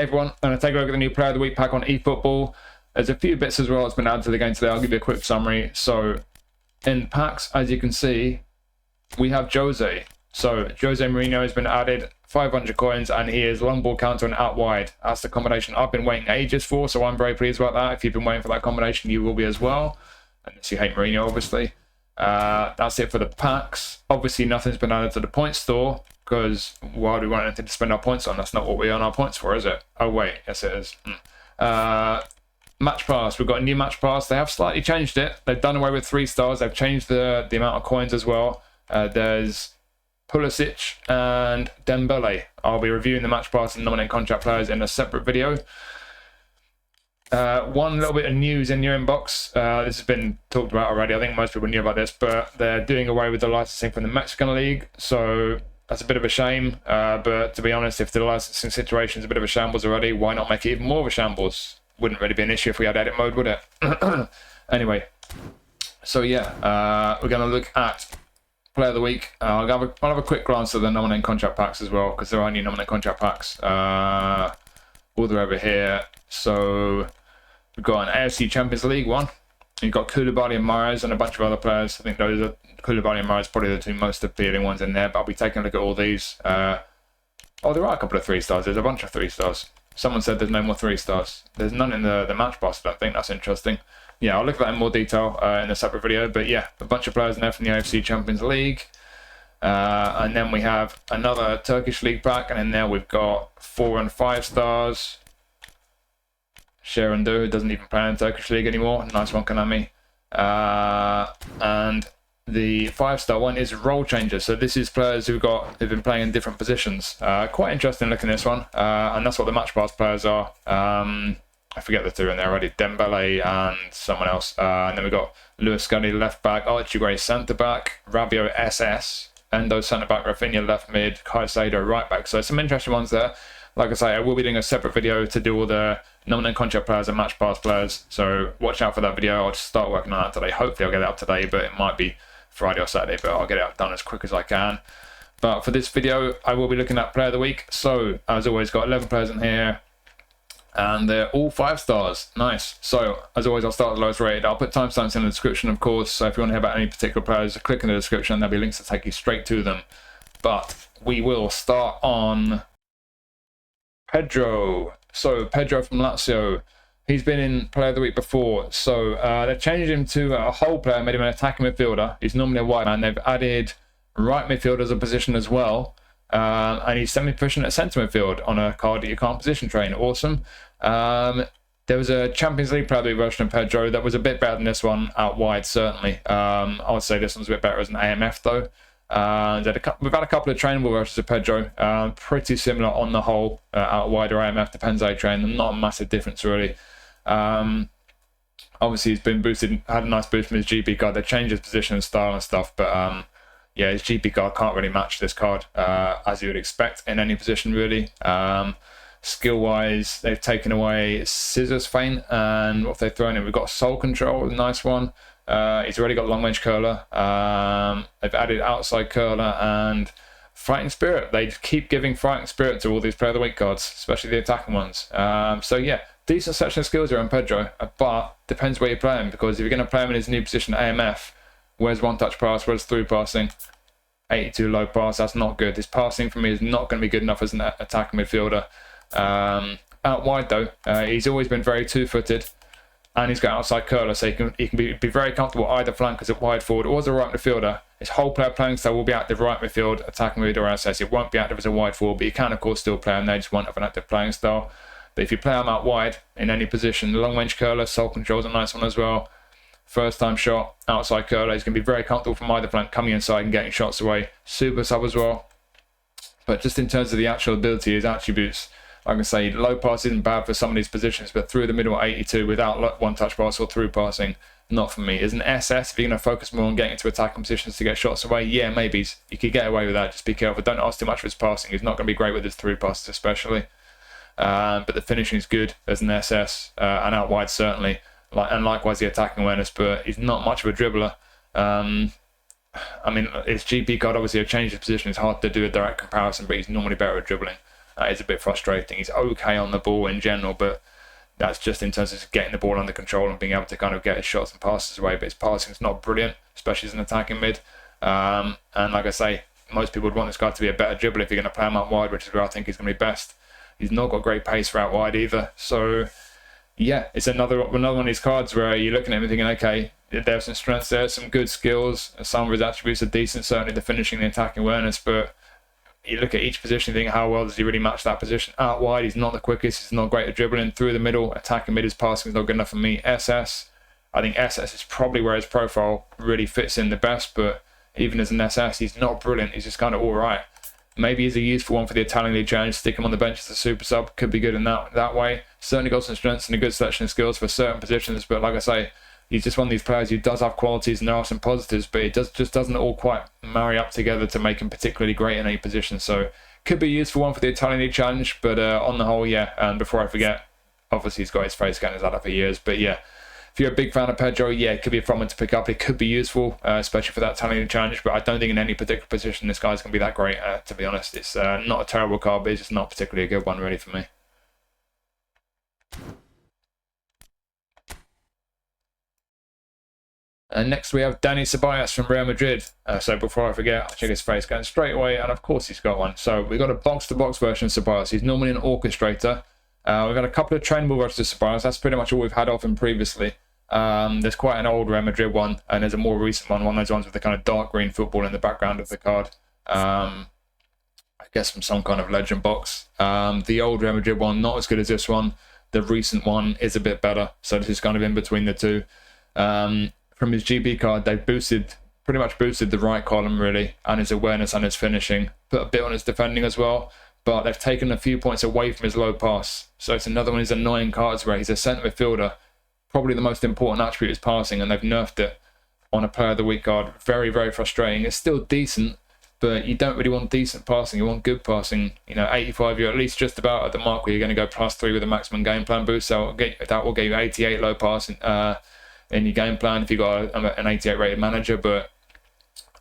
everyone, I'm going to take a look at the new Player of the Week pack on eFootball. There's a few bits as well that's been added to the game today. I'll give you a quick summary. So, in packs, as you can see, we have Jose. So, Jose Mourinho has been added, 500 coins, and he is long ball counter and out wide. That's the combination I've been waiting ages for, so I'm very pleased about that. If you've been waiting for that combination, you will be as well. Unless you hate Mourinho, obviously. That's it for the packs. Obviously, nothing's been added to the point store, because why do we want anything to spend our points on? That's not what we earn our points for, is it? Oh, wait. Yes, it is. Match pass. We've got a new match pass. They have slightly changed it. They've done away with 3 stars. They've changed the amount of coins as well. There's Pulisic and Dembele. I'll be reviewing the match pass and nominating contract players in a separate video. One little bit of news in your inbox. This has been talked about already. I think most people knew about this, but they're doing away with the licensing from the Mexican League. So that's a bit of a shame. But to be honest, if the licensing situation is a bit of a shambles already, why not make it even more of a shambles? Wouldn't really be an issue if we had edit mode, would it? Anyway, so yeah, we're going to look at Player of the Week. I'll have a quick glance at the nominating contract packs as well, because there are new nominating contract packs. All they're over here. So we've got an AFC Champions League one. You've got Koulibaly and Mahrez and a bunch of other players. I think those are Koulibaly and Mahrez, probably the 2 most appealing ones in there. But I'll be taking a look at all these. Oh, there are a couple of 3 stars. There's a bunch of 3 stars. Someone said there's no more 3 stars. There's none in the match pass, I don't think. That's interesting. Yeah, I'll look at that in more detail in a separate video. But yeah, a bunch of players in there from the AFC Champions League. And then we have another Turkish League pack. And in there we've got 4 and 5 stars. Sharon who doesn't even play in the Turkish League anymore. Nice one, Konami. And the 5-star one is role changers. So this is players who've been playing in different positions. Quite interesting looking at this one. And that's what the match pass players are. I forget the 2 in there already. Dembele and someone else. And then we've got Lewis Scully left back, Archie Gray centre back, Rabiot SS, Endo centre back, Rafinha left mid, Caicedo right back. So some interesting ones there. Like I say, I will be doing a separate video to do all the nominated contract players and match pass players. So watch out for that video. I'll just start working on that today. Hopefully I'll get it up today, but it might be Friday or Saturday, but I'll get it done as quick as I can. But for this video, I will be looking at Player of the Week. So, as always, got 11 players in here, and they're all 5 stars. Nice. So, as always, I'll start with the lowest rated. I'll put timestamps in the description, of course. So, if you want to hear about any particular players, click in the description. There'll be links to take you straight to them. But we will start on Pedro. So, Pedro from Lazio. He's been in Player of the Week before, so they've changed him to a whole player, made him an attacking midfielder. He's normally a wide man. They've added right midfield as a position as well, and he's semi-proficient at centre midfield on a card that you can't position train. Awesome. There was a Champions League Player of the Week version of Pedro that was a bit better than this one out wide, certainly. I would say this one's a bit better as an AMF, though. We've had a couple of trainable versions of Pedro, pretty similar on the whole, out wide or AMF, depends how you train them. Not a massive difference, really. Obviously he's been boosted, had a nice boost from his GP card. They changed his position and style and stuff, but yeah, his GP card can't really match this card, as you would expect in any position, really. Skill wise, they've taken away Scissors Feint, and what they've thrown in, we've got Soul Control, a nice one. He's already got long range curler. They've added outside curler and Fighting Spirit. They keep giving Fighting Spirit to all these Player of the Week cards, especially the attacking ones. So yeah, decent section of skills here on Pedro, but depends where you play him, because if you're going to play him in his new position AMF, where's one touch pass, where's through passing? 82 low pass, that's not good. His passing for me is not going to be good enough as an attacking midfielder. Out wide though, he's always been very 2-footed, and he's got outside curler, so he can be very comfortable either flank as a wide forward or as a right midfielder. His whole player playing style will be active right midfield, attacking midfield or SS. It won't be active as a wide forward, but you can of course still play him. They just won't have an active playing style. But if you play him out wide in any position, the long range curler, Soul Control is a nice one as well. First time shot, outside curler, he's going to be very comfortable from either flank, coming inside and getting shots away. Super sub as well. But just in terms of the actual ability, his attributes, like I say, low pass isn't bad for some of these positions, but through the middle at 82 without one touch pass or through passing, not for me. As an SS, if you're going to focus more on getting into attacking positions to get shots away, yeah, maybe you could get away with that. Just be careful. Don't ask too much for his passing. He's not going to be great with his through passes, especially. But the finishing is good as an SS, and out wide certainly. And likewise the attacking awareness, but he's not much of a dribbler. I mean, his GP card obviously have changed his position. It's hard to do a direct comparison, but he's normally better at dribbling. That is a bit frustrating. He's okay on the ball in general, but that's just in terms of getting the ball under control and being able to kind of get his shots and passes away. But his passing is not brilliant, especially as an attacking mid. And like I say, most people would want this guy to be a better dribbler if you're going to play him out wide, which is where I think he's going to be best. He's not got great pace for out wide either. So, yeah, it's another one of these cards where you're looking at him and thinking, okay, there's some strengths there, some good skills. Some of his attributes are decent, certainly the finishing, the attacking awareness. But you look at each position and think, how well does he really match that position? Out wide, he's not the quickest. He's not great at dribbling. Through the middle, attacking mid, his passing is not good enough for me. SS, I think SS is probably where his profile really fits in the best. But even as an SS, he's not brilliant. He's just kind of all right. Maybe he's a useful one for the Italian League Challenge. Stick him on the bench as a super sub. Could be good in that way. Certainly got some strengths and a good selection of skills for certain positions. But like I say, he's just one of these players who does have qualities and there are some positives, but it just doesn't all quite marry up together to make him particularly great in any position. So could be a useful one for the Italian League Challenge. But on the whole, yeah. And before I forget, obviously he's got his face scanners out for years. But yeah, if you're a big fan of Pedro, yeah, it could be a fun one to pick up. It could be useful, especially for that Italian League Challenge. But I don't think in any particular position this guy's going to be that great, to be honest. It's not a terrible card, but it's just not particularly a good one really for me. And next we have Dani Ceballos from Real Madrid. So before I forget, I'll check his face scan straight away, and of course he's got one. So we've got a box-to-box version of Ceballos. He's normally an orchestrator. We've got a couple of trainable versions of Ceballos. That's pretty much all we've had of him previously. There's quite an old Real Madrid one, and there's a more recent one of those ones with the kind of dark green football in the background of the card. I guess from some kind of legend box. The old Real Madrid one, not as good as this one. The recent one is a bit better, so this is kind of in between the two. From his GB card, they pretty much boosted the right column really, and his awareness and his finishing. Put a bit on his defending as well, but they've taken a few points away from his low pass. So it's another one of these annoying cards where he's a centre midfielder. Probably the most important attribute is passing, and they've nerfed it on a Player of the Week card. Very, very frustrating. It's still decent, but you don't really want decent passing. You want good passing. 85, you're at least just about at the mark where you're going to go +3 with a maximum game plan boost. So that will get you 88 low passing in your game plan if you've got an 88 rated manager. But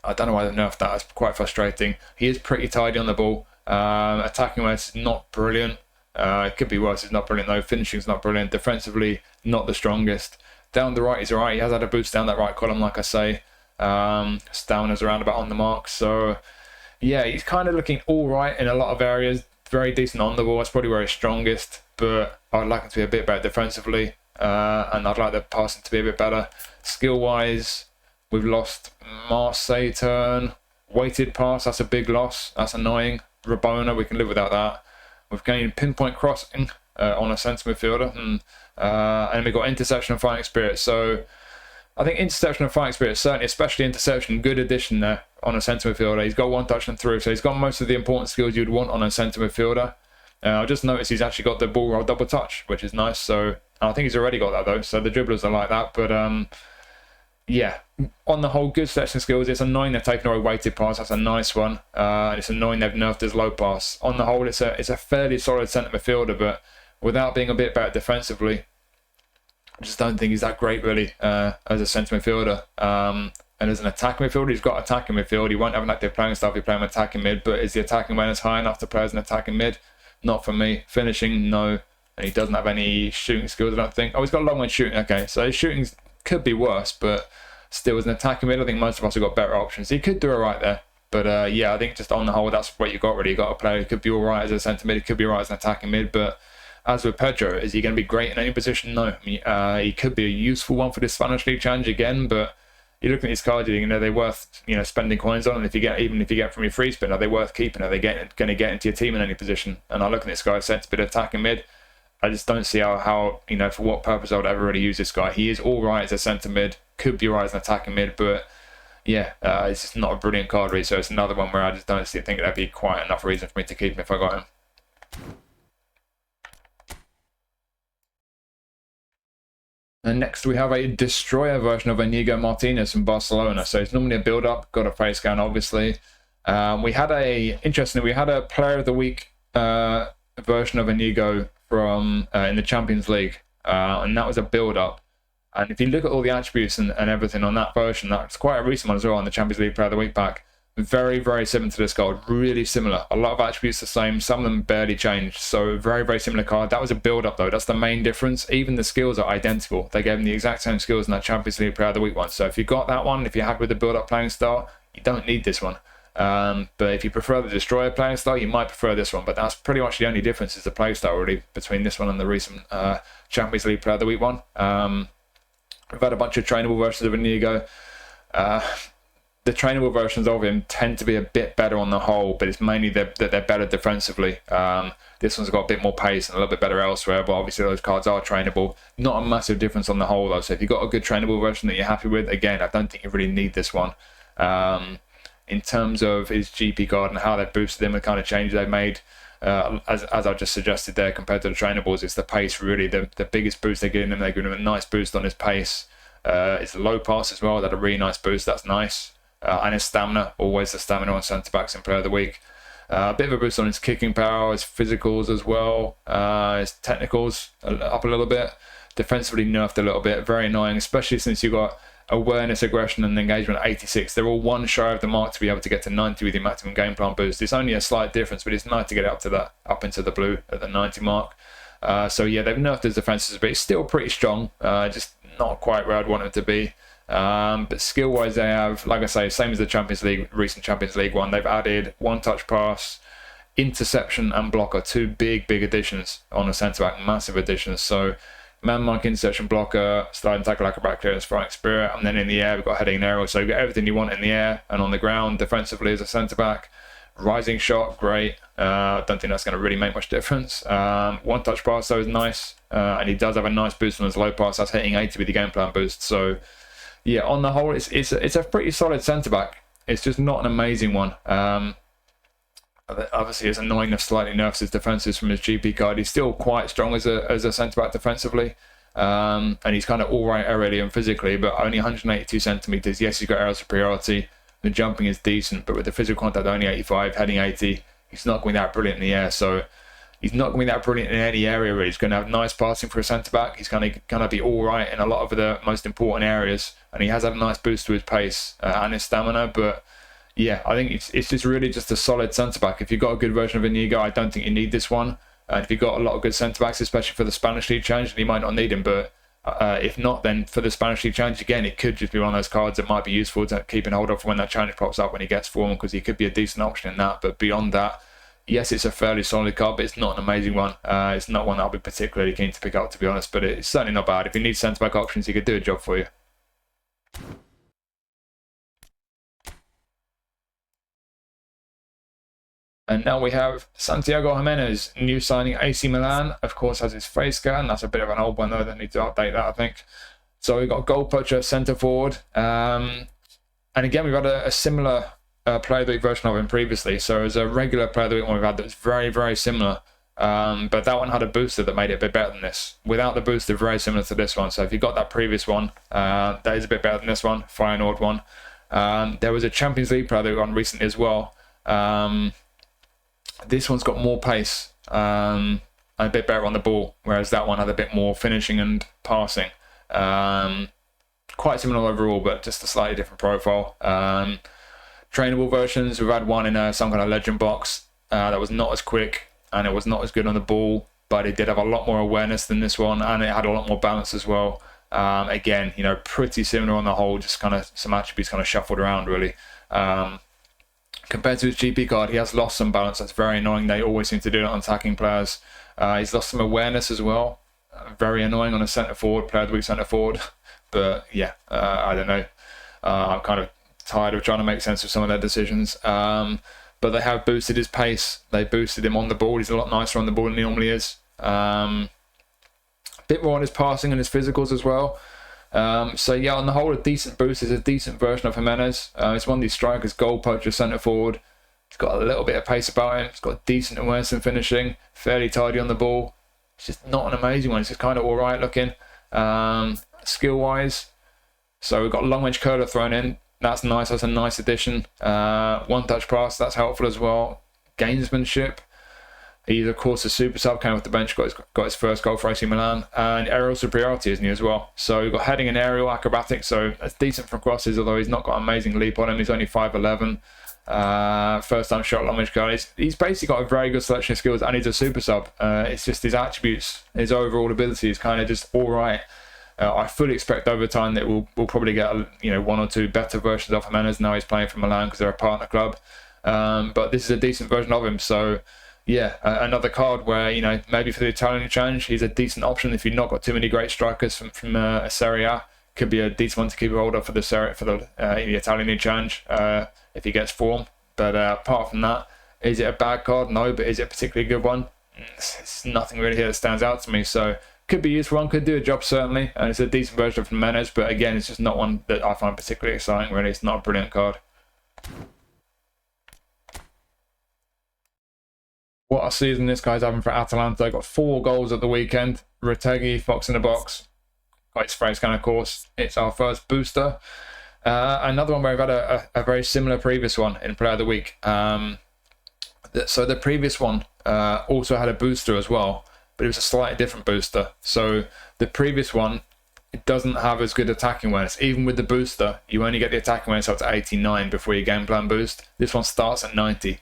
I don't know why they've nerfed that. It's quite frustrating. He is pretty tidy on the ball. Attacking awareness is not brilliant. It could be worse. It's not brilliant though. Finishing's not brilliant. Defensively, not the strongest. Down the right, he's alright. He has had a boost down that right column, like I say. Stamina's around about on the mark. So, yeah, he's kind of looking alright in a lot of areas. Very decent on the ball. That's probably where he's strongest. But I'd like him to be a bit better defensively. And I'd like the passing to be a bit better. Skill-wise, we've lost Marseille turn. Weighted pass, that's a big loss. That's annoying. Rabona, we can live without that. We've gained pinpoint crossing on a centre midfielder. And we've got interception and fighting spirit. So I think interception and fighting spirit, certainly, especially interception, good addition there on a centre midfielder. He's got one touch and through. So he's got most of the important skills you'd want on a centre midfielder. I just noticed he's actually got the ball roll double touch, which is nice. So I think he's already got that though. So the dribblers are like that. But yeah, on the whole, good selection skills. It's annoying they've taken away weighted pass. That's a nice one. And it's annoying they've nerfed his low pass. On the whole, it's a fairly solid centre midfielder, but without being a bit better defensively, I just don't think he's that great really as a centre midfielder. And as an attacking midfielder, he's got attacking midfield. He won't have an active playing style if you play him attacking mid, but is the attacking awareness high enough to play as an attacking mid? Not for me. Finishing, no. And he doesn't have any shooting skills, I don't think. Oh, he's got a long way shooting. Okay, so his shooting could be worse, but still as an attacking mid, I think most of us have got better options. He could do all right there. But yeah, I think just on the whole, that's what you got really. You got a player who could be all right as a centre mid, he could be all right as an attacking mid, but as with Pedro, is he going to be great in any position? No. I mean, he could be a useful one for the Spanish League Challenge again, but you look at these cards, you think, are they worth spending coins on? And even if you get from your free spin, are they worth keeping? Are they going to get into your team in any position? And I look at this guy, centre mid, attacking mid. I just don't see how for what purpose I would ever really use this guy. He is all right as a centre mid, could be all right as an attacking mid, but yeah, it's just not a brilliant card really. So it's another one where I just don't think that'd be quite enough reason for me to keep him if I got him. And next we have a destroyer version of Iñigo Martínez from Barcelona. So it's normally a build-up, got a face scan obviously. We had a Player of the Week version of Iñigo from in the Champions League, and that was a build-up. And if you look at all the attributes and everything on that version, that's quite a recent one as well on the Champions League Player of the Week pack. Very, very similar to this card. Really similar. A lot of attributes the same. Some of them barely changed. So very, very similar card. That was a build-up though. That's the main difference. Even the skills are identical. They gave them the exact same skills in that Champions League Player of the Week one. So if you got that one, if you're happy with the build-up playing style, you don't need this one. But if you prefer the Destroyer playing style, you might prefer this one. But that's pretty much the only difference is the play style really between this one and the recent Champions League Player of the Week one. We've had a bunch of trainable versions of Iñigo. The trainable versions of him tend to be a bit better on the whole, but it's mainly that they're better defensively. This one's got a bit more pace and a little bit better elsewhere, but obviously those cards are trainable. Not a massive difference on the whole though, so if you've got a good trainable version that you're happy with, again, I don't think you really need this one. In terms of his GP card and how they've boosted him, the kind of changes they've made, as I just suggested there, compared to the trainables, it's the pace really, the biggest boost they're giving him. They're giving him a nice boost on his pace. It's a low pass as well, that's a really nice boost, that's nice. And his stamina, always the stamina on centre-backs in Player of the Week. A bit of a boost on his kicking power, his physicals as well, his technicals up a little bit. Defensively nerfed a little bit, very annoying, especially since you've got awareness, aggression and engagement at 86. They're all one shy of the mark to be able to get to 90 with your maximum game plan boost. It's only a slight difference, but it's nice to get up to that, up into the blue at the 90 mark. So yeah, they've nerfed his defences, but it's still pretty strong, just not quite where I'd want it to be. But skill wise they have, like I say, same as the Champions League, recent Champions League one, they've added one touch pass, interception and blocker, two big additions on a centre back, massive additions. So man mark, interception, blocker, sliding tackle, acrobatic clearance, fighting spirit, and then in the air we've got heading and aerial, so you've got everything you want in the air and on the ground. Defensively as a centre back, rising shot, great. Don't think that's going to really make much difference. One touch pass though is nice, and he does have a nice boost on his low pass, that's hitting 80 with the game plan boost. So yeah, on the whole, it's a pretty solid centre-back. It's just not an amazing one. Obviously, it's annoying to slightly nerfs his defences from his GP card. He's still quite strong as a centre-back defensively. And he's kind of all right aerially and physically, but only 182 centimetres. Yes, he's got aerial superiority. The jumping is decent, but with the physical contact only 85, heading 80, he's not going that brilliant in the air. So he's not going to be that brilliant in any area really. He's going to have nice passing for a centre-back. He's going to be all right in a lot of the most important areas. And he has had a nice boost to his pace and his stamina. But yeah, I think it's just really just a solid centre-back. If you've got a good version of Iñigo, I don't think you need this one. If you've got a lot of good centre-backs, especially for the Spanish League Challenge, then you might not need him. But if not, then for the Spanish League Challenge, again, it could just be one of those cards that might be useful to keep in hold of for when that challenge pops up when he gets form, because he could be a decent option in that. But beyond that, yes, it's a fairly solid card, but it's not an amazing one. It's not one that I'll be particularly keen to pick up, to be honest, but it's certainly not bad. If you need centre-back options, he could do a job for you. And now we have Santiago Giménez, new signing, AC Milan. Of course, has his face scan. That's a bit of an old one, though. They need to update that, I think. So we've got goal poacher, centre forward. And again, we've had a similar Player of the Week version of him previously. So as a regular Player of the Week one we've had that was very, very similar. But that one had a booster that made it a bit better than this. Without the booster, very similar to this one. So if you got that previous one, that is a bit better than this one, Feyenoord one. There was a Champions League Player of the Week one recently as well. This one's got more pace and a bit better on the ball, whereas that one had a bit more finishing and passing. Quite similar overall, but just a slightly different profile. Trainable versions, we've had one in some kind of legend box that was not as quick and it was not as good on the ball, but it did have a lot more awareness than this one, and it had a lot more balance as well. Again, you know, pretty similar on the whole, just kind of some attributes kind of shuffled around really. Compared to his GP card, he has lost some balance. That's very annoying. They always seem to do it on attacking players. He's lost some awareness as well. Very annoying on a centre forward, Player of the Week centre forward. But yeah, I don't know. I'm kind of tired of trying to make sense of some of their decisions. But they have boosted his pace. They boosted him on the ball. He's a lot nicer on the ball than he normally is. A bit more on his passing and his physicals as well. So yeah, on the whole, a decent boost. Is a decent version of Giménez. It's one of these strikers, goal poacher, centre forward. He's got a little bit of pace about him. He's got decent awareness and finishing. Fairly tidy on the ball. It's just not an amazing one. It's just kind of all right looking. Skill wise, so we've got long range curler thrown in. That's nice. That's a nice addition. One touch pass. That's helpful as well. Gamesmanship. He's of course a super sub, came off the bench, got his first goal for AC Milan, and aerial superiority, isn't he, as well? So we've got heading and aerial acrobatics, so that's decent from crosses, although he's not got an amazing leap on him. He's only 5'11", First time shot, long range curler. He's basically got a very good selection of skills, and he's a super sub. It's just his attributes, his overall ability is kind of just all right. I fully expect over time that we'll probably get one or two better versions of Giménez. Now he's playing for Milan because they're a partner club, but this is a decent version of him. So yeah, another card where maybe for the Italian challenge he's a decent option if you've not got too many great strikers from a Serie A. Could be a decent one to keep hold of for the Italian challenge if he gets form. But apart from that, is it a bad card? No, but is it a particularly good one? It's nothing really here that stands out to me. So could be useful one, could do a job certainly, and it's a decent version of Giménez, but again, it's just not one that I find particularly exciting. Really, it's not a brilliant card. What a season this guy's having for Atalanta. Got 4 goals at the weekend. Retegui, fox in the box. Got his phrase kind of course. It's our first booster. Another one where we've had a very similar previous one in Player of the Week. So the previous one also had a booster as well, but it was a slightly different booster. So the previous one, it doesn't have as good attacking awareness. Even with the booster, you only get the attacking awareness up to 89 before your game plan boost. This one starts at 90.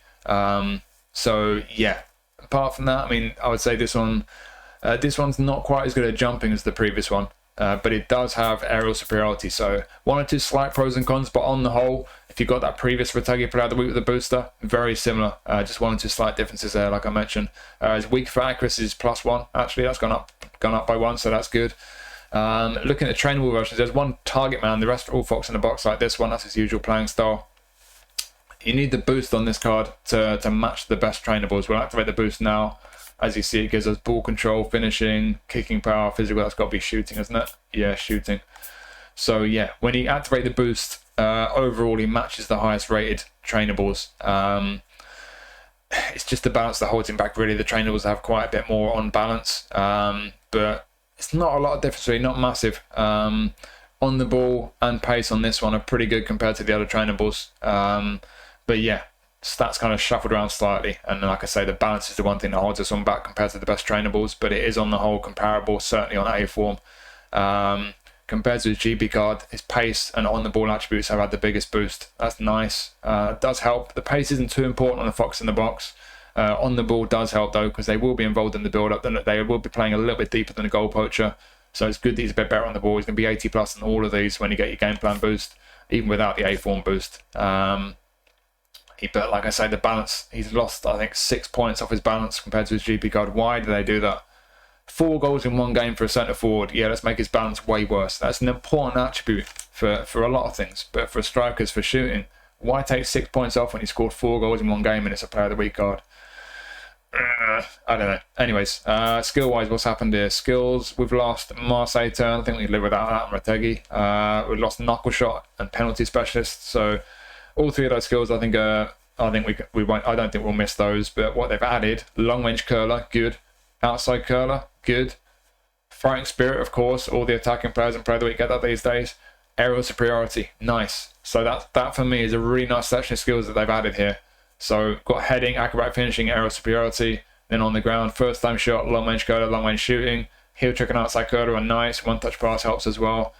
So yeah, apart from that, I mean, I would say this one's not quite as good at jumping as the previous one. But it does have aerial superiority, so 1 or 2 slight pros and cons, but on the whole, if you got that previous Retegui Player of the Week with the booster, very similar, just 1 or 2 slight differences there, like I mentioned. His weak for accuracy is +1, actually, that's gone up by 1, so that's good. Looking at trainable versions, there's 1 target man, the rest are all fox in the box like this one, that's his usual playing style. You need the boost on this card to match the best trainables. We'll activate the boost now. As you see, it gives us ball control, finishing, kicking power, physical. That's got to be shooting, isn't it? Yeah, shooting. So yeah, when you activate the boost, overall he matches the highest rated trainables. It's just the balance that holds him back, really. The trainables have quite a bit more on balance, but it's not a lot of difference, really, not massive. On the ball and pace on this one are pretty good compared to the other trainables. But yeah, stats kind of shuffled around slightly, and like I say, the balance is the one thing that holds us on back compared to the best trainables, but it is on the whole comparable, certainly on A form. Compared to his GB card, his pace and on the ball attributes have had the biggest boost. That's nice. It does help. The pace isn't too important on the fox in the box. On the ball does help though, because they will be involved in the build up. They will be playing a little bit deeper than a goal poacher, so it's good that he's a bit better on the ball. He's going to be 80 plus in all of these when you get your game plan boost, even without the A form boost. But like I say, the balance, he's lost, I think, 6 points off his balance compared to his GP card. Why do they do that? 4 goals in 1 game for a centre forward. Yeah, let's make his balance way worse. That's an important attribute for a lot of things. But for strikers, for shooting, why take 6 points off when he scored 4 goals in 1 game and it's a Player of the Week card? I don't know. Anyways, skill-wise, what's happened here? Skills, we've lost Marseille turn. I think we can live without that and Retegui. We've lost knuckle shot and penalty specialist. So all 3 of those skills, I think we won't. I don't think we'll miss those. But what they've added: long range curler, good; outside curler, good; fighting spirit, of course. All the attacking players in Player of the Week get that these days. Aerial superiority, nice. So that for me is a really nice selection of skills that they've added here. So got heading, acrobatic finishing, aerial superiority. Then on the ground, first time shot, long range curler, long range shooting, heel trick and outside curler are nice. 1 touch pass helps as well.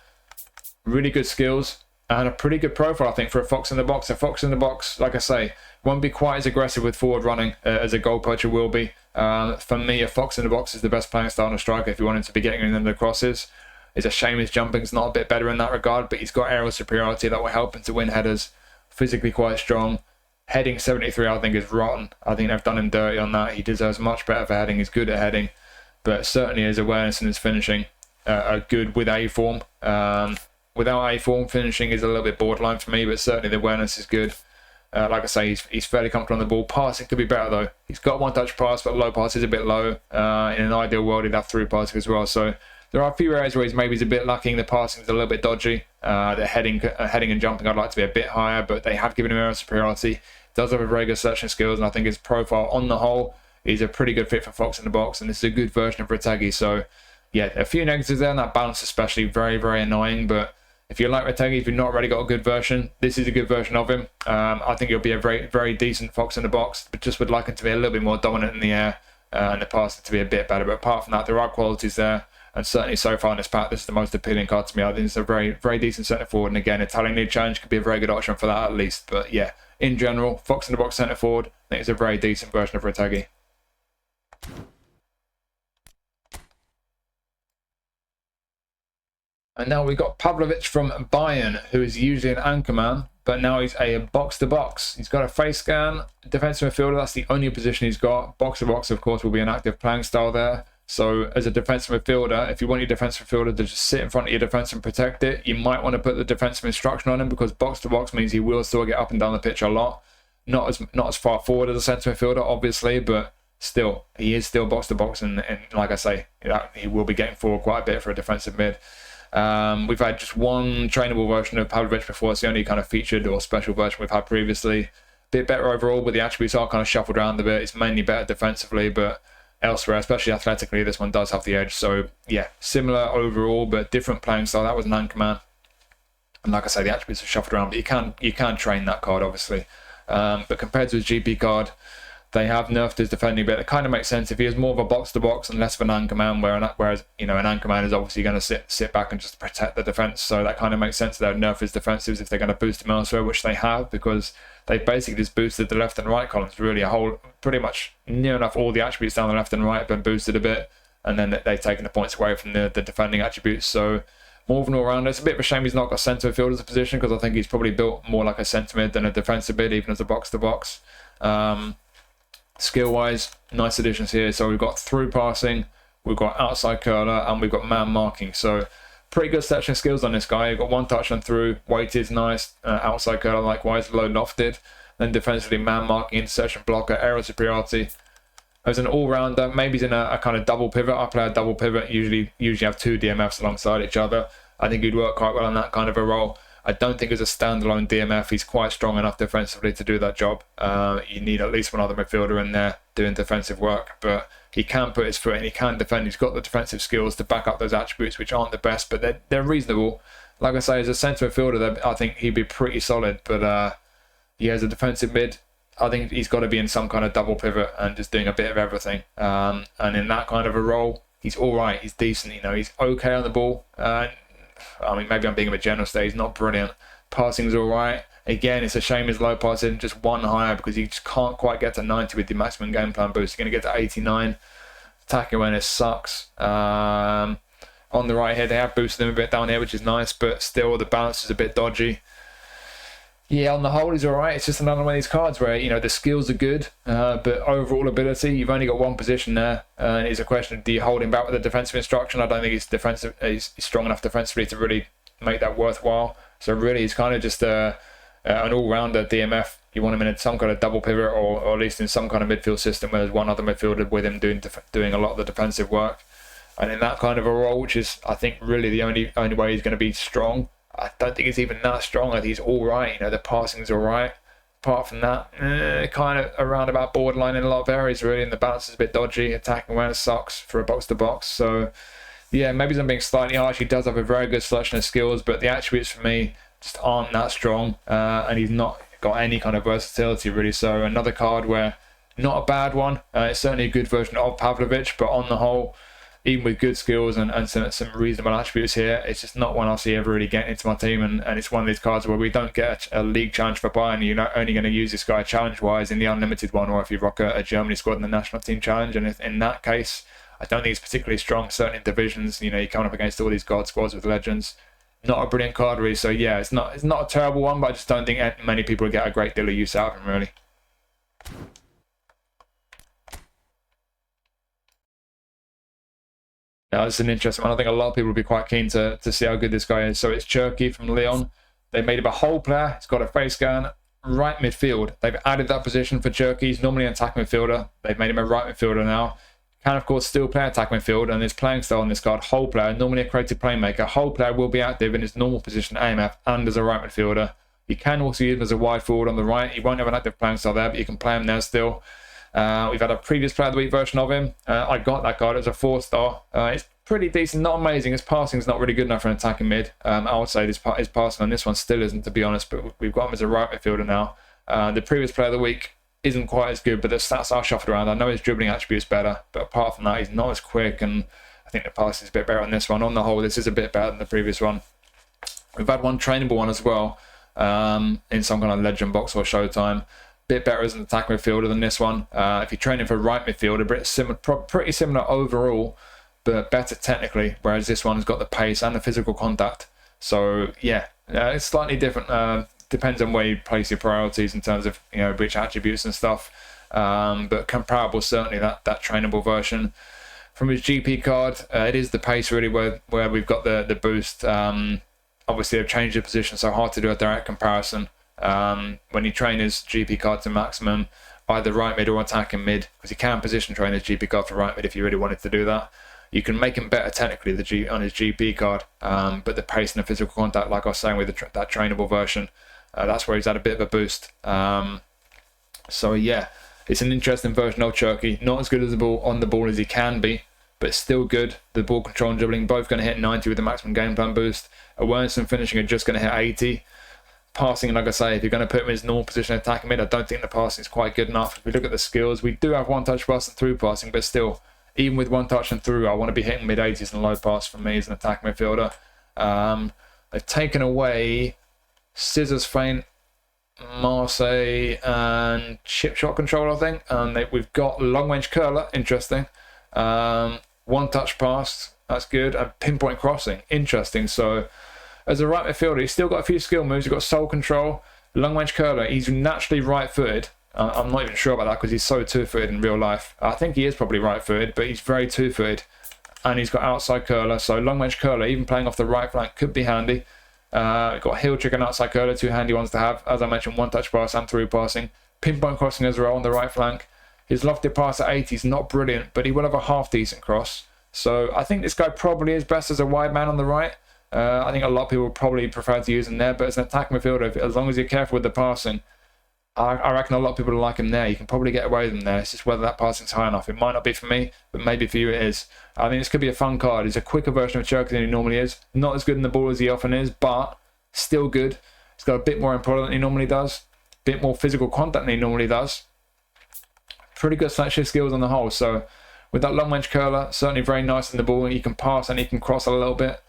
Really good skills. And a pretty good profile, I think, for a fox in the box. A fox in the box, like I say, won't be quite as aggressive with forward running as a goal poacher will be. For me, a fox in the box is the best playing style on a striker if you wanted to be getting in the crosses. It's a shame his jumping's not a bit better in that regard, but he's got aerial superiority that will help him to win headers. Physically quite strong. Heading 73, I think, is rotten. I think they've done him dirty on that. He deserves much better for heading. He's good at heading, but certainly his awareness and his finishing are good with A form. Without A form, finishing is a little bit borderline for me, but certainly the awareness is good. Like I say, he's fairly comfortable on the ball. Passing could be better though. He's got 1 touch pass, but low pass is a bit low. In an ideal world, he'd have through passing as well. So there are a few areas where he's a bit lacking. The passing is a little bit dodgy. The heading and jumping, I'd like to be a bit higher, but they have given him aerial superiority. Does have a very good selection of skills, and I think his profile on the whole is a pretty good fit for fox in the box, and this is a good version of Retegui. So yeah, a few negatives there, and that balance especially very, very annoying, but if you like Retegui, if you've not already got a good version, this is a good version of him. I think he'll be a very, very decent fox in the box, but just would like him to be a little bit more dominant in the air and the passing to be a bit better. But apart from that, there are qualities there, and certainly so far in this pack, this is the most appealing card to me. I think it's a very, very decent centre forward, and again, Italian League Challenge could be a very good option for that at least. But yeah, in general, Fox in the box centre forward, I think it's a very decent version of Retegui. And now we've got Pavlović from Bayern, who is usually an anchor man, but now he's a box-to-box. He's got a face scan, defensive midfielder, that's the only position he's got. Box-to-box, of course, will be an active playing style there. So as a defensive midfielder, if you want your defensive midfielder to just sit in front of your defence and protect it, you might want to put the defensive instruction on him, because box-to-box means he will still get up and down the pitch a lot. Not as far forward as a centre midfielder, obviously, but still, he is still box-to-box, and like I say, he will be getting forward quite a bit for a defensive mid. We've had just one trainable version of Pavlović before. It's the only kind of featured or special version we've had previously. Bit better overall, but the attributes are kind of shuffled around a bit. It's mainly better defensively, but elsewhere, especially athletically, this one does have the edge. So yeah, similar overall, but different playing style. That was an anchor man, and like I say, the attributes are shuffled around, but you can train that card, obviously. But compared to his GP card, they have nerfed his defending a bit. It kind of makes sense if he is more of a box-to-box and less of an anchor man, whereas an anchor man is obviously going to sit back and just protect the defence. So that kind of makes sense. They'll nerf his defensives if they're going to boost him elsewhere, which they have, because they basically just boosted the left and right columns. Really, pretty much near enough all the attributes down the left and right have been boosted a bit, and then they've taken the points away from the defending attributes. So more of an all-rounder. It's a bit of a shame he's not got centre midfield as a position, because I think he's probably built more like a centre mid than a defensive mid, even as a box-to-box. Skill-wise, nice additions here. So we've got through passing, we've got outside curler, and we've got man marking. So pretty good selection skills on this guy. You've got one touch and through, weighted, nice. Outside curler, likewise, low lofted. Then defensively, man marking, interception blocker, aerial superiority. As an all-rounder, maybe he's in a kind of double pivot. I play a double pivot, usually have two DMFs alongside each other. I think he'd work quite well in that kind of a role. I don't think as a standalone DMF he's quite strong enough defensively to do that job. You need at least one other midfielder in there doing defensive work, but he can put his foot in, he can defend, he's got the defensive skills to back up those attributes, which aren't the best, but they're reasonable. Like I say, as a centre midfielder, I think he'd be pretty solid, but as a defensive mid, I think he's got to be in some kind of double pivot and just doing a bit of everything. And in that kind of a role, he's all right, he's decent, he's okay on the ball. I mean, maybe I'm being a bit generous there. He's not brilliant. Passing's all right. Again, it's a shame his low pass isn't just one higher, because he just can't quite get to 90 with the maximum game plan boost. He's going to get to 89. Attacking awareness sucks. On the right here, they have boosted him a bit down here, which is nice, but still the balance is a bit dodgy. Yeah, on the whole, he's all right. It's just another one of these cards where, the skills are good, but overall ability, you've only got one position there. It's a question of, do you hold him back with a defensive instruction? I don't think he's strong enough defensively to really make that worthwhile. So really, he's kind of just an all-rounder DMF. You want him in some kind of double pivot, or at least in some kind of midfield system where there's one other midfielder with him doing a lot of the defensive work. And in that kind of a role, which is, I think, really the only way he's going to be strong, I don't think he's even that strong. I think he's all right. The passing's all right. Apart from that, kind of around about borderline in a lot of areas, really, and the balance is a bit dodgy. Attacking awareness sucks for a box-to-box. So, yeah, maybe I'm being slightly harsh. He does have a very good selection of skills, but the attributes for me just aren't that strong, and he's not got any kind of versatility, really. So another card where, not a bad one. It's certainly a good version of Pavlović, but on the whole, even with good skills and some reasonable attributes here, it's just not one I see ever really getting into my team. And it's one of these cards where we don't get a league challenge for Bayern. You're not only going to use this guy challenge-wise in the unlimited one, or if you rock a Germany squad in the national team challenge. And in that case, I don't think he's particularly strong, certainly in divisions. You're coming up against all these god squads with legends. Not a brilliant card, really. So yeah, it's not a terrible one, but I just don't think many people get a great deal of use out of him, really. Now, this is an interesting one. I think a lot of people will be quite keen to see how good this guy is. So it's Cherki from Lyon. They made him a whole player. He's got a face scan. Right midfield. They've added that position for Cherki. He's normally an attack midfielder. They've made him a right midfielder now. Can, of course, still play attack midfield, and his playing style on this card, whole player, normally a creative playmaker. Whole player will be active in his normal position, AMF, and as a right midfielder. You can also use him as a wide forward on the right. He won't have an active playing style there, but you can play him there still. We've had a previous Player of the Week version of him. I got that card. It was a 4-star. It's pretty decent, not amazing. His passing's not really good enough for an attacking mid. I would say his passing on this one still isn't, to be honest, but we've got him as a right midfielder now. The previous Player of the Week isn't quite as good, but the stats are shuffled around. I know his dribbling attributes better, but apart from that, he's not as quick, and I think the passing is a bit better on this one. On the whole, this is a bit better than the previous one. We've had one trainable one as well. in some kind of legend box or showtime. Bit better as an attack midfielder than this one. If you're training for right midfielder, pretty similar overall, but better technically, whereas this one's got the pace and the physical contact. So yeah, it's slightly different. Depends on where you place your priorities in terms of, you know, which attributes and stuff. But comparable, certainly that trainable version. From his GP card, it is the pace really where we've got the boost. Obviously they've changed the position, so hard to do a direct comparison. When you train his GP card to maximum, either right mid or attacking mid, because you can position train his GP card for right mid if you really wanted to do that. You can make him better technically on his GP card, but the pace and the physical contact, like I was saying with that trainable version, that's where he's had a bit of a boost. So yeah, it's an interesting version of Cherki. Not as good as on the ball as he can be, but still good. The ball control and dribbling both going to hit 90 with the maximum game plan boost. Awareness and finishing are just going to hit 80. Passing, like I say, if you're going to put him in his normal position attacking mid, I don't think the passing is quite good enough. If we look at the skills, we do have one touch pass and through passing, but still, even with one touch and through, I want to be hitting mid-80s and low pass from me as an attack midfielder. They've taken away scissors feint, Marseille, and chip shot control, I think. We've got long range curler, interesting. One touch pass, that's good. And pinpoint crossing, interesting. So as a right midfielder, he's still got a few skill moves. He's got soul control, long range curler. He's naturally right footed. I'm not even sure about that because he's so two-footed in real life. I think he is probably right-footed, but he's very two-footed. And he's got outside curler, so long-range curler, even playing off the right flank, could be handy. Got heel trick and outside curler, two handy ones to have. As I mentioned, one-touch pass and through passing. Pinpoint crossing as well on the right flank. His lofted pass at 80 is not brilliant, but he will have a half-decent cross. So I think this guy probably is best as a wide man on the right. I think a lot of people would probably prefer to use him there, but as an attack midfielder, as long as you're careful with the passing, I reckon a lot of people like him there. You can probably get away with him there. It's just whether that passing's high enough. It might not be for me, but maybe for you it is. I think this could be a fun card. He's a quicker version of Cherki than he normally is. Not as good in the ball as he often is, but still good. He's got a bit more employment than he normally does. A bit more physical contact than he normally does. Pretty good selection skills on the whole. So with that long range curler, certainly very nice in the ball. He can pass and he can cross a little bit.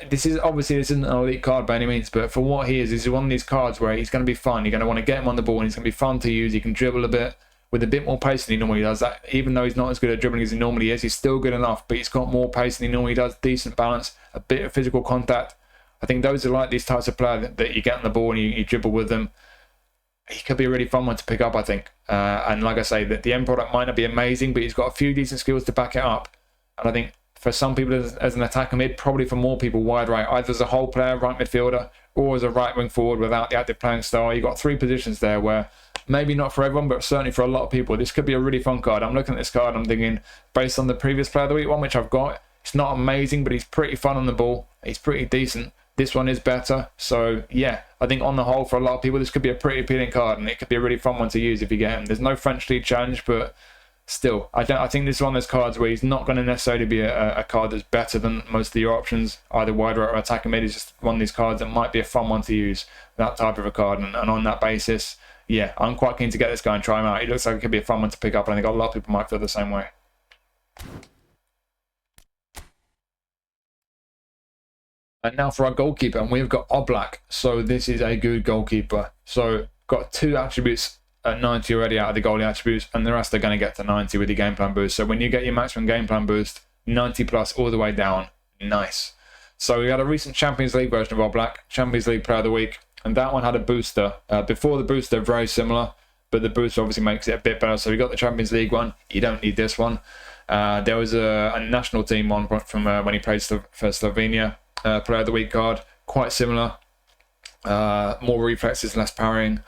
This isn't an elite card by any means, but for what he is, he's one of these cards where he's going to be fun. You're going to want to get him on the ball and he's going to be fun to use. He can dribble a bit with a bit more pace than he normally does. Even though he's not as good at dribbling as he normally is, he's still good enough, but he's got more pace than he normally does. Decent balance, a bit of physical contact. I think those are like these types of players that you get on the ball and you dribble with them. He could be a really fun one to pick up, I think. And like I say, the end product might not be amazing, but he's got a few decent skills to back it up. And I think for some people as an attacker mid, probably for more people wide right, either as a whole player, right midfielder, or as a right wing forward without the active playing style. You've got three positions there where maybe not for everyone, but certainly for a lot of people, this could be a really fun card. I'm looking at this card, I'm thinking, based on the previous Player of the Week one, which I've got, it's not amazing, but he's pretty fun on the ball. He's pretty decent. This one is better. So yeah, I think on the whole, for a lot of people, this could be a pretty appealing card, and it could be a really fun one to use if you get him. There's no French League challenge, but still, I think this is one of those cards where he's not going to necessarily be a card that's better than most of your options, either wide right or attacking mid. He's just one of these cards that might be a fun one to use, that type of a card. And on that basis, yeah, I'm quite keen to get this guy and try him out. He looks like it could be a fun one to pick up, and I think a lot of people might feel the same way. And now for our goalkeeper, and we've got Oblak. So this is a good goalkeeper. So got two attributes at 90 already out of the goalie attributes, and the rest are going to get to 90 with your game plan boost. So when you get your maximum game plan boost, 90 plus all the way down, nice. So we had a recent Champions League version of Oblak, Champions League Player of the Week, and that one had a booster. Before the booster, very similar, but the booster obviously makes it a bit better. So we got the Champions League one, you don't need this one. There was a national team one from when he played for Slovenia, Player of the Week card, quite similar, more reflexes, less parrying.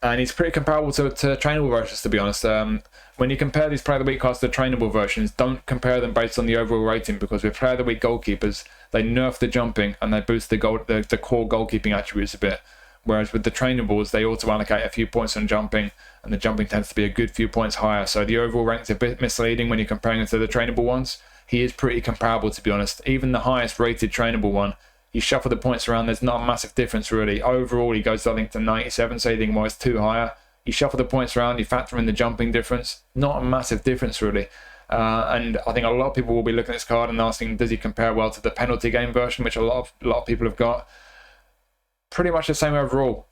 And he's pretty comparable to trainable versions, to be honest. When you compare these Player of the Week cards to trainable versions, don't compare them based on the overall rating, because with Player of the Week goalkeepers, they nerf the jumping and they boost the core goalkeeping attributes a bit. Whereas with the trainables, they auto allocate a few points on jumping, and the jumping tends to be a good few points higher. So the overall rank's a bit misleading when you're comparing it to the trainable ones. He is pretty comparable, to be honest. Even the highest rated trainable one, you shuffle the points around, there's not a massive difference really. Overall, he goes, I think, to 97, so you think, well, it's too higher. You shuffle the points around, you factor in the jumping difference, not a massive difference really. And I think a lot of people will be looking at this card and asking, does he compare well to the penalty game version, which a lot of people have got? pretty much the same overall.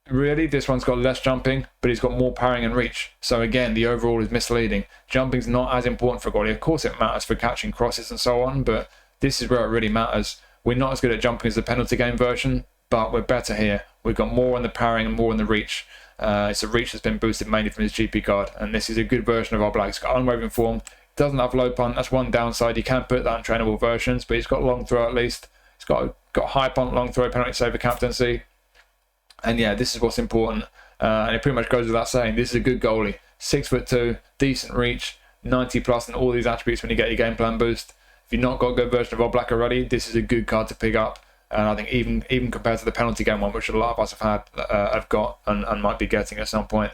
Really, this one's got less jumping, but he's got more parrying and reach. So again, the overall is misleading. Jumping's not as important for goalie. Of course it matters for catching crosses and so on, but this is where it really matters. We're not as good at jumping as the penalty game version, but we're better here. We've got more on the parrying and more on the reach. It's a reach that's been boosted mainly from his GP card, and this is a good version of Oblak. It's got unwavering form, doesn't have low punt. That's one downside. You can put that in trainable versions, but he's got long throw at least. He's got high punt, long throw, penalty saver captaincy. And yeah, this is what's important. And it pretty much goes without saying, this is a good goalie. 6'2", decent reach, 90 plus, and all these attributes when you get your game plan boost. If you've not got a good version of Oblak already, this is a good card to pick up. And I think even compared to the penalty game one, which a lot of us have got and might be getting at some point,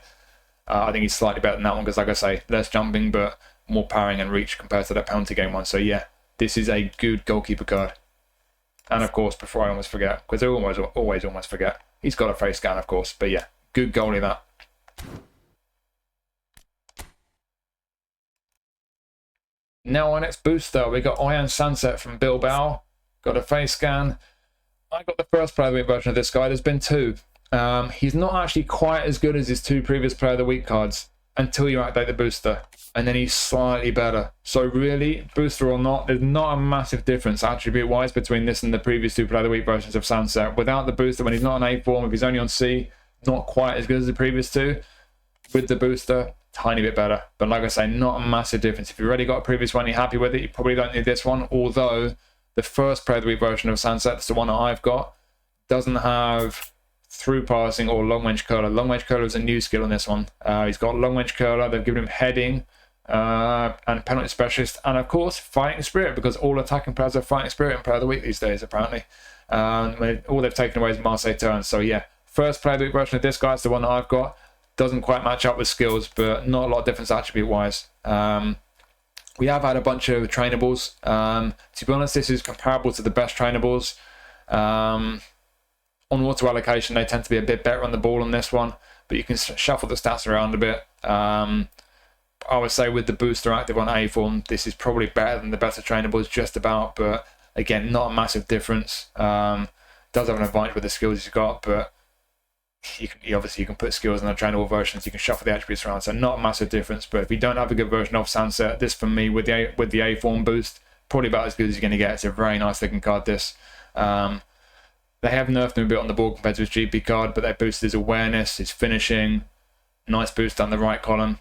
I think he's slightly better than that one because, like I say, less jumping but more parrying and reach compared to the penalty game one. So yeah, this is a good goalkeeper card. And of course, before I almost forget, because I always almost forget, he's got a face scan, of course. But yeah, good goalie that. Now our next booster, we got Oihan Sancet from Bilbao. Got a face scan. I got the first Player of the Week version of this guy. There's been two. He's not actually quite as good as his two previous Player of the Week cards until you activate the booster. And then he's slightly better. So really, booster or not, there's not a massive difference attribute-wise between this and the previous two Player of the Week versions of Sancet. Without the booster, when he's not on A form, if he's only on C, not quite as good as the previous two. With the booster, tiny bit better. But like I say, not a massive difference. If you've already got a previous one, you're happy with it, you probably don't need this one. Although, the first Player of the Week version of Sancet, that's the one that I've got, doesn't have through passing or long range curler. Long range curler is a new skill on this one. He's got long range curler, they've given him heading, and penalty specialist, and of course fighting spirit, because all attacking players have fighting spirit in Player of the Week these days apparently. All they've taken away is Marseille turns. So yeah, first Player of the Week version of this guy is the one that I've got. Doesn't quite match up with skills, but not a lot of difference attribute wise. We have had a bunch of trainables. To be honest, this is comparable to the best trainables. On auto allocation, they tend to be a bit better on the ball on this one, but you can shuffle the stats around a bit. I would say with the booster active on A form, this is probably better than the better trainables, just about, but again, not a massive difference. Does have an advantage with the skills he's got, but obviously you can put skills in the trainable versions, you can shuffle the attributes around, so not a massive difference. But if you don't have a good version of Sancet, this for me with the A form boost, probably about as good as you're going to get. It's a very nice looking card, this. They have nerfed him a bit on the ball compared to his GP card, but they boosted his awareness, his finishing, nice boost down the right column.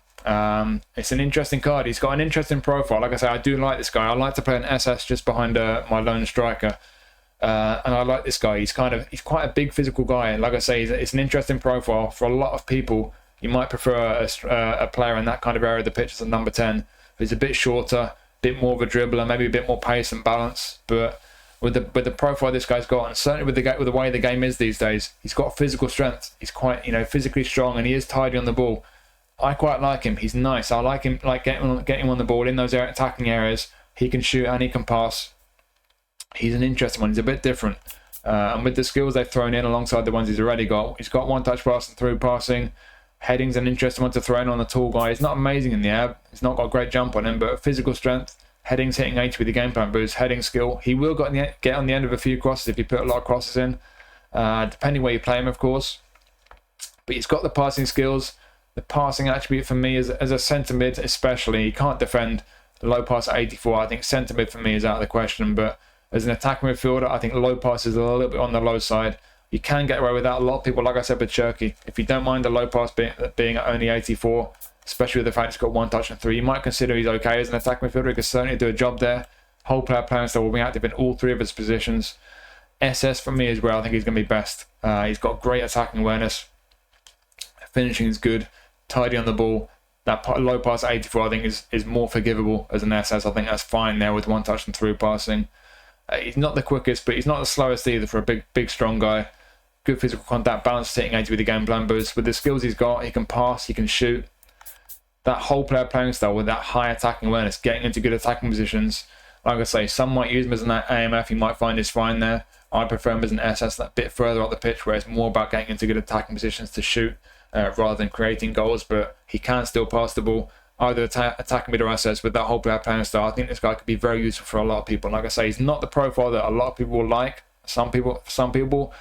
It's an interesting card. He's got an interesting profile. Like I say, I do like this guy. I like to play an SS just behind my lone striker. And I like this guy. He's quite a big physical guy. And like I say, it's an interesting profile. For a lot of people, you might prefer a player in that kind of area of the pitch as a number 10. Who's a bit shorter, a bit more of a dribbler, maybe a bit more pace and balance. But with the profile this guy's got, and certainly with the way the game is these days, he's got physical strength. He's quite physically strong, and he is tidy on the ball. I quite like him. He's nice. I like him, like getting him on the ball in those attacking areas. He can shoot and he can pass. He's an interesting one. He's a bit different. And with the skills they've thrown in alongside the ones he's already got, he's got one touch pass and through passing. Heading's an interesting one to throw in on the tall guy. He's not amazing in the air. He's not got a great jump on him, but physical strength. Heading's hitting 80 with the game plan boost. Heading skill. He will get on the end of a few crosses if you put a lot of crosses in, depending where you play him, of course. But he's got the passing skills. The passing attribute for me is as a centre mid, especially. He can't defend the low pass at 84. I think centre mid for me is out of the question. But as an attacking midfielder, I think low pass is a little bit on the low side. You can get away with that. A lot of people, like I said with Cherki, if you don't mind the low pass being at only 84, especially with the fact he's got one touch and 3, you might consider he's okay as an attacking midfielder. He can certainly do a job there. Whole player style will be active in all 3 of his positions. SS for me is where I think he's going to be best. He's got great attacking awareness. Finishing is good. Tidy on the ball. That low pass at 84 I think is more forgivable as an SS. I think that's fine there with one touch and through passing. He's not the quickest, but he's not the slowest either for a big strong guy. Good physical contact, balance, hitting 80 with the game plan boost. With the skills he's got, he can pass, he can shoot. That whole player playing style with that high attacking awareness, getting into good attacking positions. Like I say, some might use him as an AMF, you might find he's fine there. I prefer him as an SS that bit further up the pitch, where it's more about getting into good attacking positions to shoot rather than creating goals. But he can still pass the ball, either attacking mid or SS with that whole player playing style. I think this guy could be very useful for a lot of people. Like I say, he's not the profile that a lot of people will like, some people.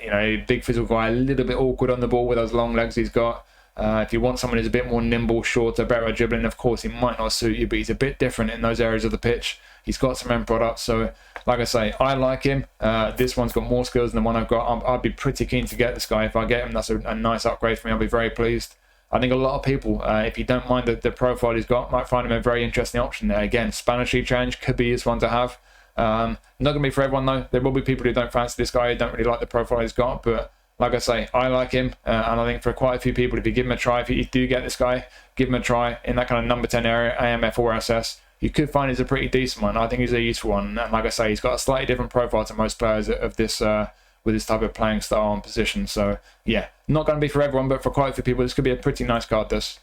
You know, big physical guy, a little bit awkward on the ball with those long legs he's got. If you want someone who's a bit more nimble, shorter, better at dribbling, of course, he might not suit you, but he's a bit different in those areas of the pitch. He's got some end products, so like I say, I like him. This one's got more skills than the one I've got. I'd be pretty keen to get this guy. If I get him, that's a nice upgrade for me. I'll be very pleased. I think a lot of people, if you don't mind the profile he's got, might find him a very interesting option there. Again, Spanish league change could be his one to have. Not going to be for everyone, though. There will be people who don't fancy this guy, who don't really like the profile he's got, but like I say, I like him, and I think for quite a few people, if you give him a try, if you do get this guy, give him a try in that kind of number 10 area, AMF or SS, you could find he's a pretty decent one. I think he's a useful one, and like I say, he's got a slightly different profile to most players of this with this type of playing style and position. So yeah, not going to be for everyone, but for quite a few people, this could be a pretty nice card, this.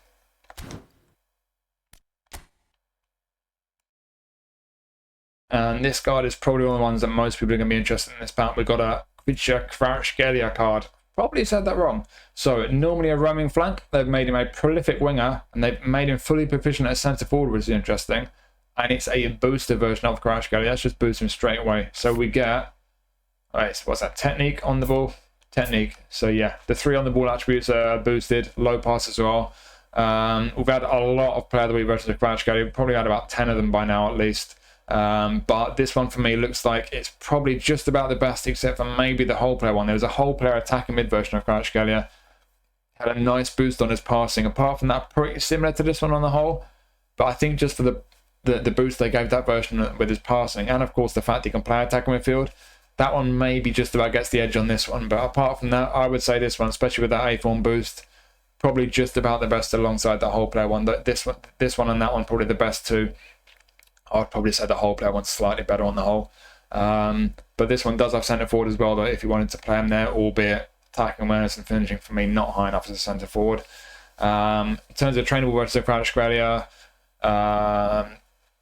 And this card is probably one of the ones that most people are going to be interested in this pack. We've got a Khvicha Kvaratskhelia card. Probably said that wrong. So, normally a roaming flank. They've made him a prolific winger, and they've made him fully proficient at centre forward, which is interesting. And it's a booster version of Kvaratskhelia. Let's just boost him straight away. So we get, right, what's that? Technique on the ball. Technique. So yeah, the 3 on the ball attributes are boosted. Low pass as well. We've had a lot of player of the week versions of Kvaratskhelia. We've probably had about 10 of them by now at least. But this one for me looks like it's probably just about the best, except for maybe the whole player one. There was a whole player attacking mid version of Kvaratskhelia. Had a nice boost on his passing. Apart from that, pretty similar to this one on the whole. But I think just for the boost they gave that version with his passing, and of course the fact he can play attacking midfield, that one maybe just about gets the edge on this one. But apart from that, I would say this one, especially with that A-form boost, probably just about the best alongside the whole player one. This one and that one probably the best too. I'd probably say the whole player one's slightly better on the whole. But this one does have centre forward as well, though, if you wanted to play him there, albeit attacking awareness and finishing for me not high enough as a centre forward. In terms of trainable versus Kvaratskhelia,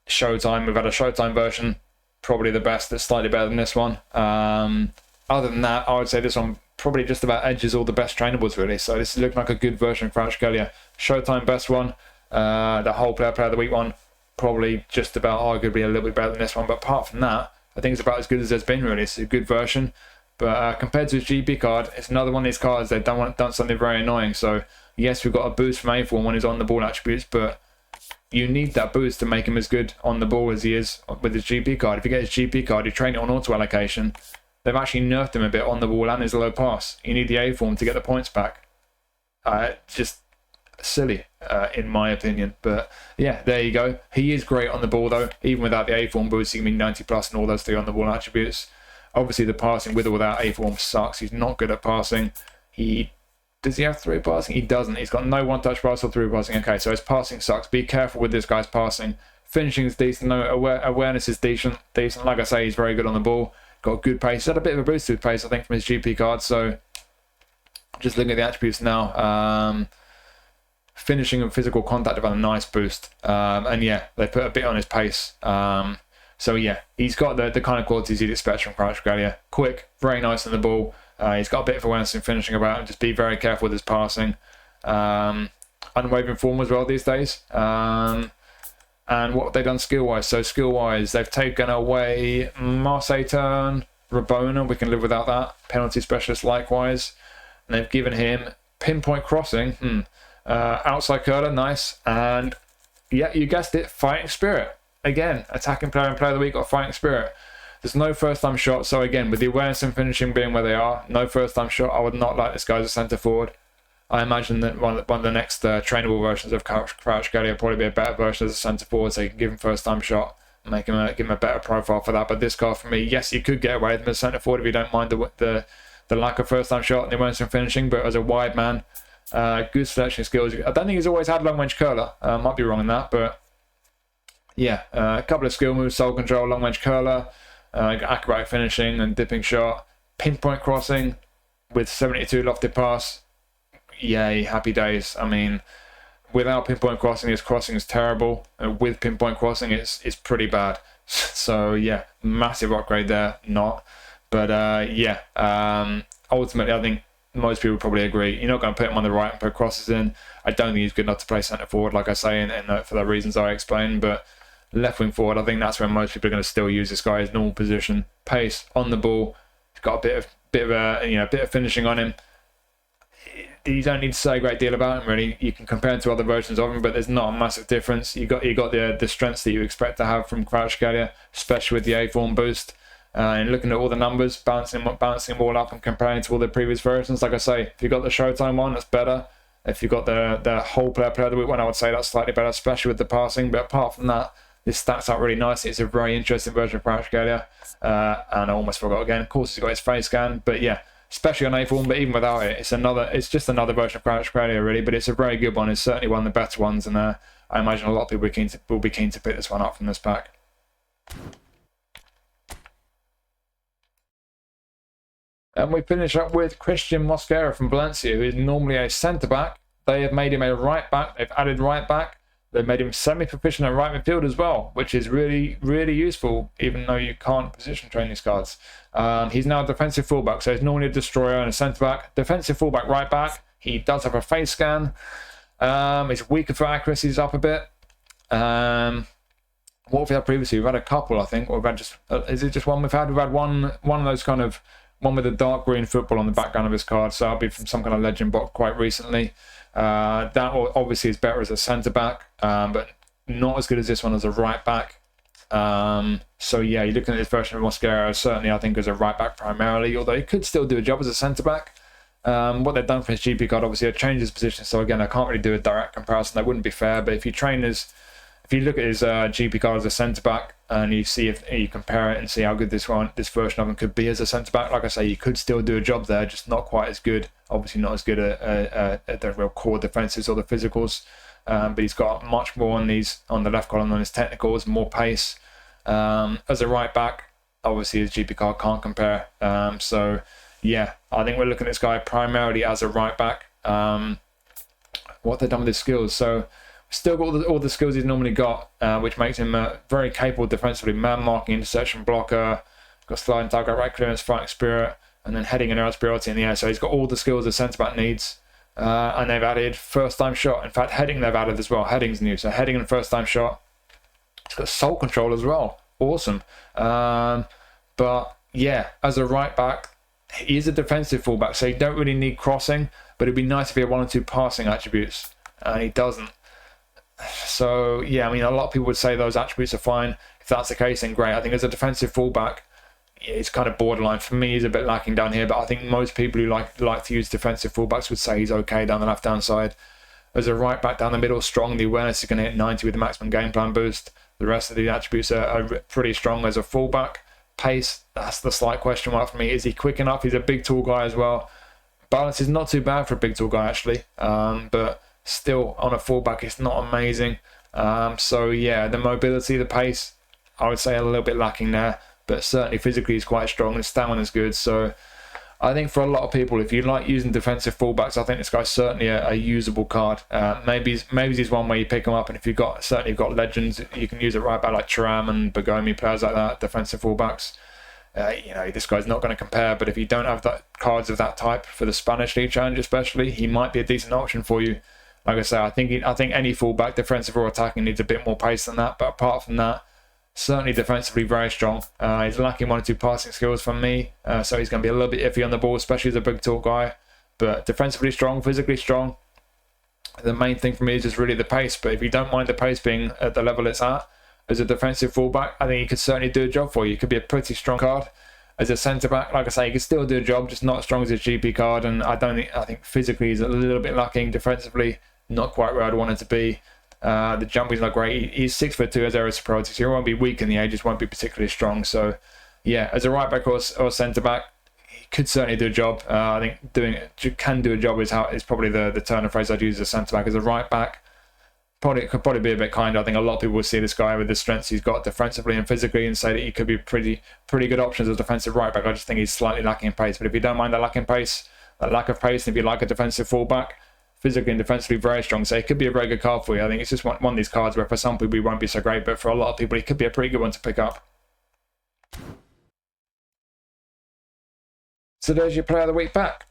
Showtime, we've had a Showtime version, probably the best, that's slightly better than this one. Other than that, I would say this one probably just about edges all the best trainables, really. So this is looking like a good version of Kvaratskhelia. Showtime best one, the whole player of the week one, probably just about arguably a little bit better than this one, but apart from that, I think it's about as good as there's been, really. It's a good version, but compared to his GP card, it's another one of these cards they've done something very annoying. So yes, we've got a boost from A-form when he's on the ball attributes, but you need that boost to make him as good on the ball as he is with his GP card. If you get his GP card, you train it on auto allocation, they've actually nerfed him a bit on the ball and his low pass. You need the A-form to get the points back. Just silly, in my opinion. But yeah, there you go. He is great on the ball, though. Even without the A-form boost, he can be 90 plus and all those 3 on the ball attributes. Obviously, the passing with or without A-form sucks. He's not good at passing. Does he have 3 passing? He doesn't. He's got no one-touch pass or 3 passing. Okay, so his passing sucks. Be careful with this guy's passing. Finishing is decent. No, awareness is decent. Like I say, he's very good on the ball. Got good pace. He's had a bit of a boost to his pace, I think, from his GP card. So just looking at the attributes now. Finishing and physical contact have had a nice boost. And yeah, they put a bit on his pace. So yeah, he's got the kind of qualities you'd expect from Kvaratskhelia. Quick, very nice on the ball. He's got a bit of awareness in finishing about him. Just be very careful with his passing. Unwavering form as well these days. And what have they done skill-wise? So skill-wise, they've taken away Marseille turn, Rabona. We can live without that. Penalty specialist likewise. And they've given him pinpoint crossing. Outside curler, nice. And yeah, you guessed it, fighting spirit. Again, attacking player and player of the week got fighting spirit. There's no first time shot, so again, with the awareness and finishing being where they are, no first time shot. I would not like this guy as a centre forward. I imagine that one of the next trainable versions of Kvaratskhelia will probably be a better version as a centre forward, so you can give him first time shot, give him a better profile for that. But this card for me, yes, you could get away with him as a centre forward if you don't mind the lack of first time shot and the awareness and finishing, but as a wide man, good selection skills. I don't think he's always had long range curler. Might be wrong in that, but yeah, a couple of skill moves: soul control, long range curler, acrobatic finishing and dipping shot, pinpoint crossing with 72 lofted pass. Yay, happy days. I mean, without pinpoint crossing, his crossing is terrible. With pinpoint crossing, it's pretty bad. So yeah, massive upgrade there. Not, but yeah. Ultimately, I think most people probably agree. You're not going to put him on the right and put crosses in. I don't think he's good enough to play centre forward, like I say, and for the reasons I explained. But left wing forward, I think that's where most people are going to still use this guy, his normal position. Pace on the ball. He's got a bit of finishing on him. You don't need to say a great deal about him, really. You can compare him to other versions of him, but there's not a massive difference. You got the strengths that you expect to have from Kvaratskhelia, especially with the A form boost. And looking at all the numbers, bouncing them all up and comparing to all the previous versions, like I say, if you got the Showtime one, that's better. If you got the whole player of the week one, I would say that's slightly better, especially with the passing. But apart from that, this stacks up really nicely. It's a very interesting version of Kvaratskhelia. And I almost forgot again. Of course, he's got his face scan, but yeah. Especially on A form, but even without it, it's just another version of Kvaratskhelia, really. But it's a very good one. It's certainly one of the better ones, and I imagine a lot of people will be keen to pick this one up from this pack. And we finish up with Cristhian Mosquera from Valencia, who is normally a centre back. They have made him a right back. They've added right back. They've made him semi-proficient at right midfield as well, which is really, really useful, even though you can't position train these cards. He's now a defensive fullback, so he's normally a destroyer and a centre-back. Defensive fullback, right back. He does have a face scan. He's weaker for accuracy, he's up a bit. What have we had previously? We've had a couple, I think. Or we've had just, is it just one we've had? We've had one of those kind of, one with a dark green football on the background of his card, so that'll be from some kind of legend box quite recently. That obviously is better as a centre-back, but not as good as this one as a right-back. So yeah, you're looking at this version of Mosquera, certainly I think as a right-back primarily, although he could still do a job as a centre-back. What they've done for his GP card, obviously, they've changed his position, so again, I can't really do a direct comparison. That wouldn't be fair, but if you look at his GP card as a centre-back, and you see if you compare it and see how good this version of him could be as a centre-back, like I say, you could still do a job there, just not quite as good. Obviously not as good at the real core defences or the physicals, but he's got much more on the left column on his technicals, more pace. As a right-back, obviously his GP card can't compare. So yeah, I think we're looking at this guy primarily as a right-back. What they've done with his skills, so still got all the skills he's normally got, which makes him very capable defensively. Man marking, interception, blocker, got sliding target, right clearance, fighting spirit, and then heading and aerial superiority in the air. So he's got all the skills a centre-back needs. And they've added first-time shot. In fact, heading they've added as well. Heading's new, so heading and first-time shot. He's got soul control as well. Awesome. But yeah, as a right-back, he is a defensive fullback, so you don't really need crossing, but it'd be nice if he had one or two passing attributes, and he doesn't. So yeah, I mean, a lot of people would say those attributes are fine. If that's the case, then great. I think as a defensive fullback, it's kind of borderline. For me, he's a bit lacking down here, but I think most people who like to use defensive fullbacks would say he's okay down the left-hand side. As a right-back down the middle, strong. The awareness is going to hit 90 with the maximum game plan boost. The rest of the attributes are pretty strong. As a fullback, pace, that's the slight question mark for me. Is he quick enough? He's a big, tall guy as well. Balance is not too bad for a big, tall guy, actually. But still, on a fullback, it's not amazing. So yeah, the mobility, the pace, I would say a little bit lacking there. But certainly physically he's quite strong and stamina's good. So I think for a lot of people, if you like using defensive fullbacks, I think this guy's certainly a usable card. Maybe he's one where you pick him up, and if you've got legends, you can use it right back like Thuram and Bogomi, players like that, defensive fullbacks. This guy's not going to compare, but if you don't have cards of that type for the Spanish League Challenge especially, he might be a decent option for you. Like I say, I think any fullback, defensive or attacking, needs a bit more pace than that. But apart from that, certainly defensively very strong. He's lacking one or two passing skills from me, so he's going to be a little bit iffy on the ball, especially as a big tall guy. But defensively strong, physically strong. The main thing for me is just really the pace. But if you don't mind the pace being at the level it's at, as a defensive fullback, I think he could certainly do a job for you. He could be a pretty strong card. As a centre back, like I say, he could still do a job, just not as strong as his GP card. And I think physically he's a little bit lacking. Defensively, not quite where I'd want it to be. The jumping's not great. He's 6'2", has aerial superiority, so he won't be weak in the air, just won't be particularly strong. So yeah, as a right back or centre back, he could certainly do a job. I think can do a job is probably the turn of phrase I'd use as a centre back. As a right back, could probably be a bit kinder. I think a lot of people will see this guy with the strengths he's got defensively and physically and say that he could be pretty good options as a defensive right back. I just think he's slightly lacking in pace. But if you don't mind that lack of pace, and if you like a defensive fullback, physically and defensively very strong, so it could be a very good card for you. I think it's just one of these cards where for some people he won't be so great, but for a lot of people he could be a pretty good one to pick up. So there's your Player of the Week pack.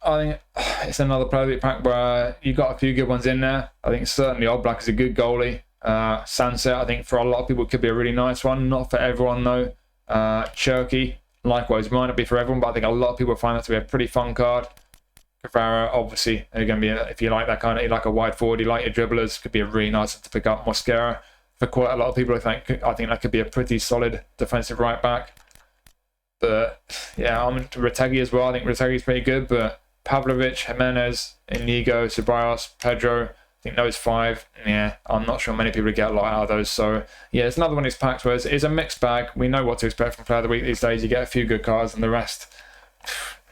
I think it's another Player of the Week pack where you got a few good ones in there. I think certainly Oblak is a good goalie. Sancet, I think for a lot of people could be a really nice one. Not for everyone though. Cherki, likewise, might not be for everyone, but I think a lot of people find that to be a pretty fun card. Kvara, obviously, again, if you like that kind of, you like a wide forward, you like your dribblers, could be a really nice one to pick up. Mosquera, for quite a lot of people, I think that could be a pretty solid defensive right back. But yeah, I'm into Retegui as well. I think Retegui's pretty good, but Pavlović, Giménez, Iñigo, Ceballos, Pedro, I think those 5, yeah, I'm not sure many people get a lot out of those. So yeah, it's another one of these packs where it's a mixed bag. We know what to expect from Player of the Week these days. You get a few good cards and the rest,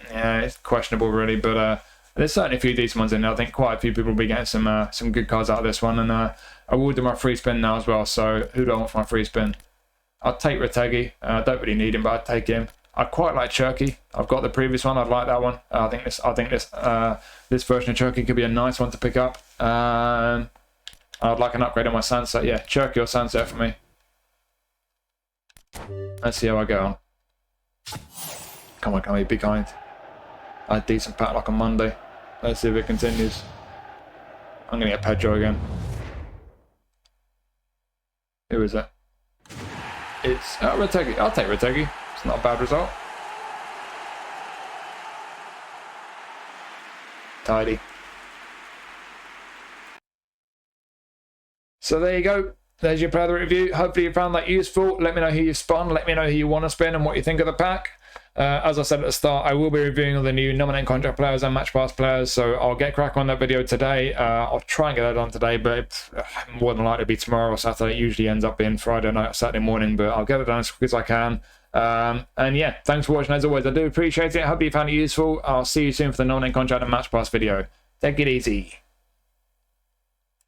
yeah, it's questionable really. But there's certainly a few decent ones in there. I think quite a few people will be getting some good cards out of this one. And I will do my free spin now as well. So who do I want for my free spin? I'll take Retegui. I don't really need him, but I'd take him. I quite like Cherki. I've got the previous one. I'd like that one. I think this version of Cherki could be a nice one to pick up. I'd like an upgrade on my Sancet. Yeah, Cherki or Sancet for me. Let's see how I go on. Come on, can we be kind? I had a decent pack like on Monday. Let's see if it continues. I'm going to get Pedro again. Who is it? It's Retegui. I'll take Retegui. It's not a bad result. Tidy. So there you go. There's your player review. Hopefully you found that useful. Let me know who you spun. Let me know who you want to spin and what you think of the pack. As I said at the start, I will be reviewing all the new nominate contract players and match pass players, so I'll get cracking on that video today. I'll try and get that done today, but it's more than likely to be tomorrow or Saturday. It usually ends up being Friday night or Saturday morning, but I'll get it done as quick as I can. And yeah, thanks for watching as always. I do appreciate it. I hope you found it useful. I'll see you soon for the nominate contract and match pass video. Take it easy.